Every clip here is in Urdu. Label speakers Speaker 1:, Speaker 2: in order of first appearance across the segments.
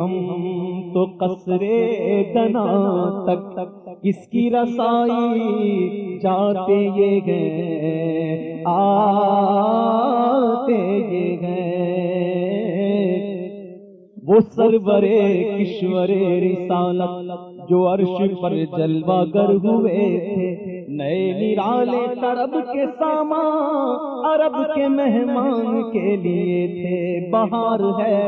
Speaker 1: ہم تو قصرے دنا تک کس کی رسائی جاتے یہ گئے آتے یہ گئے، وہ سرورے کشورے رسالت جو عرش پر جلوہ گر ہوئے تھے، نئے نرالے طرب کے سامان عرب کے مہمان کے لیے تھے۔ بہار ہے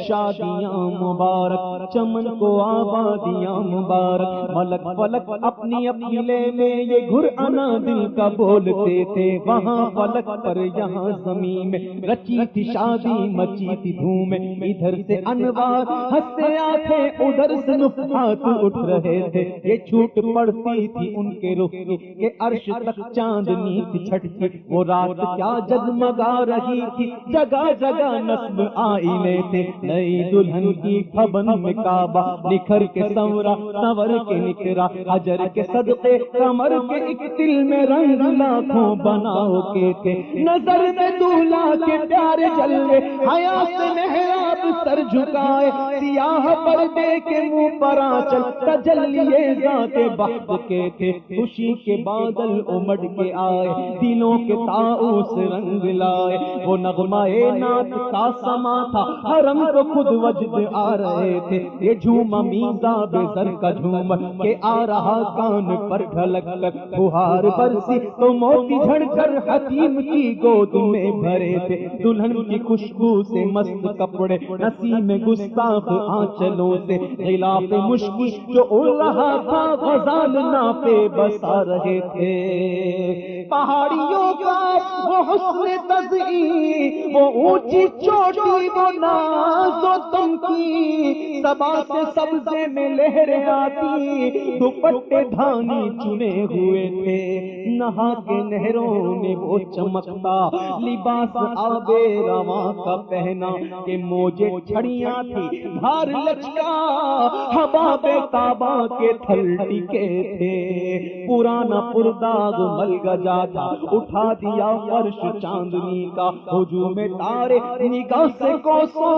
Speaker 1: شادیاں مبارک، چمن کو آبادیاں مبارک، ملک فلک اپنی اپنی لے میں یہ گھر انا دل کا بولتے تھے۔ وہاں فلک پر یہاں زمین میں رچی تھی شادی، مچی تھی دھوم، ادھر سے انوار ہنستے آتے ادھر سے نفحات اٹھ رہے تھے۔ یہ چھوٹ پڑتی تھی ان کے رخ کی کہ عرش تک چاندنی تھی چھٹکی، وہ رات کیا جگمگا رہی تھی، جگہ جگہ نصب آئینے تھے۔ نئی دلہن کی کھبن میں کعبہ نکھر کے سنورا سنور کے نکرا، حجر کے صدقے کمر کے ایک دل میں رنگ لاکھوں بناؤ کے تھے۔ نظر میں دولہا کے پیارے جلوے، حیا سے محراب سر جھکائے، سیاہ پردے کے منہ پر آنچل تجلیے ذات بخت کے تھے۔ خوشی کے بادل امڑ کے آئے، دلوں کے طاؤس رنگ لائے، وہ نغمہ نعت کا سما تھا، حرم کو خود وجد آ رہے تھے۔ یہ جھوما میزا بے سر کا جھومر کہ آ رہا کان پر ڈھلک کر، بہار برسی تو موتی جھڑ کر حتیم کی گود میں بھرے تھے۔ دلہن کی خوشبو سے مست کپڑے، نسیم گستاخ آنچلوں سے غلاف مشکی جو اڑ رہا تھا، غزال نافے بسا رہے تھے۔ پہاڑیوں کا وہ حسن تزئین، وہ اونچی چوٹی، وہ ناز و تمکی، صبا سے سبزے میں لہریں آتی، دوپٹے دھانی چنے ہوئے تھے۔ نہا کے نہروں نے وہ چمکتا لباس آبے رواں کا پہنا کہ موجے چھڑیاں تھی، بھار لچکا حباب تابا کے تھل ٹکے تھے۔ پرانا پرداغ مل گجا تھا، اٹھا دیا فرش چاندنی کا، ہجوم تارے نگاہ سے کوسوں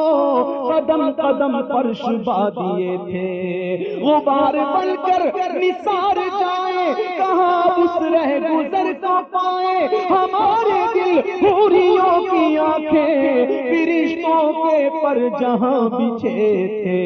Speaker 1: قدم قدم فرش با دیے تھے۔ غبار بن کر نثار جائے، کہاں اس رہ گزر کا پائے، ہمارے دل حوریوں کی آنکھیں فرشتوں کے پر جہاں بچھے تھے۔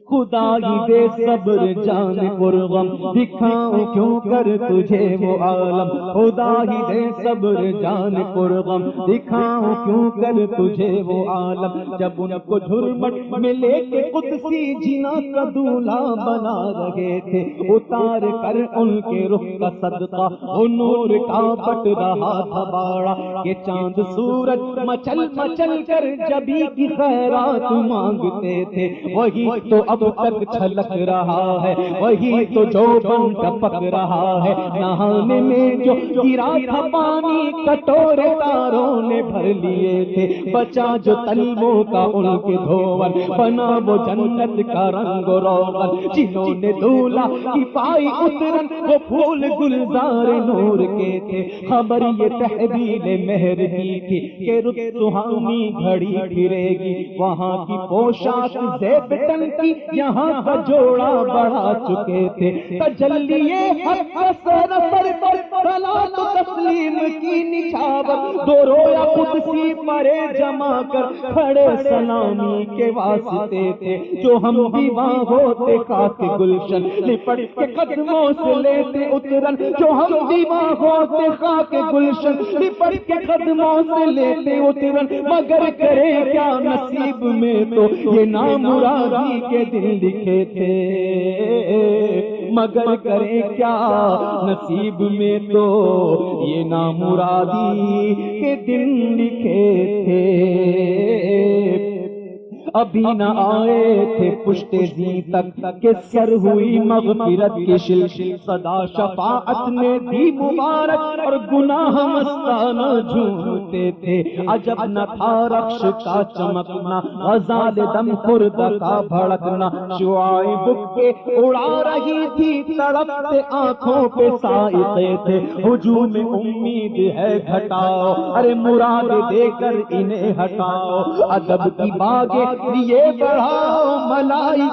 Speaker 1: خدا ہی دے صبر جان پرغم، دکھاؤں کیوں کر تجھے وہ عالم، خدا ہی دے صبر جان پرغم، دکھاؤں کیوں کر تجھے وہ عالم۔ جب ان کو جھرمٹ میں لے کے قدسی جنا کا دولہا بنا رہے تھے، اتار کر ان کے رخ کا صدقہ وہ نور کا بٹ رہا تھا باڑا کہ چاند سورج مچل مچل کر جبی کی خیرات مانگتے تھے۔ وہی تو اب تک چھلک رہا ہے، وہی تو جو بن ٹپک رہا ہے، نہانے میں جو گرا تھا پانی کٹورے تاروں نے بھر لیے تھے۔ بچا جو تلووں کا ان کے دھون، بنا وہ جنت کا رنگ و روغن، جنہوں نے دولہا کی پائی اترن وہ پھول گلزار نور کے تھے۔ خبر یہ تحویل مہر کی تھی کہ رخ سہانی گھڑی پھرے گی، وہاں کی پوشاک زیب تن کی یہاں کا جوڑا بڑھا چکے تھے۔ تجلیے حق سر پر صلاۃ و تسلیم کی نچھاور، دو رویا قدسی پرے جما کر کھڑے سلامی کے واسطے تھے۔ جو ہم دیواں ہوتے خاک گلشن، لپٹ کے قدموں سے لیتے اترن، جو ہم دیواں ہوتے خاک گلشن، لپٹ کے قدموں سے لیتے اترن، مگر کرے کیا نصیب میں تو یہ نامرادی کے دن لکھے تھے، مگر کرے کیا نصیب میں تو یہ نامرادی کے دن لکھے تھے۔ ابھی نہ آئے تھے پشت زی تک کہ سر ہوئی مغفرت کی شلشل، صدا شفاعت نے دی مبارک اور گناہ مستانہ جھومتے تھے۔ عجب نہ تھا رخش کا چمکنا، غزال دم خورد کا بھڑکنا، شعاعیں بکے اڑا رہی تھی، تڑپتے آنکھوں پہ سائقے تھے۔ ہجوم امید ہے گھٹاؤ، ارے مراد دے کر انہیں ہٹاؤ، ادب کی باغیں لیے بڑھاؤ ملائی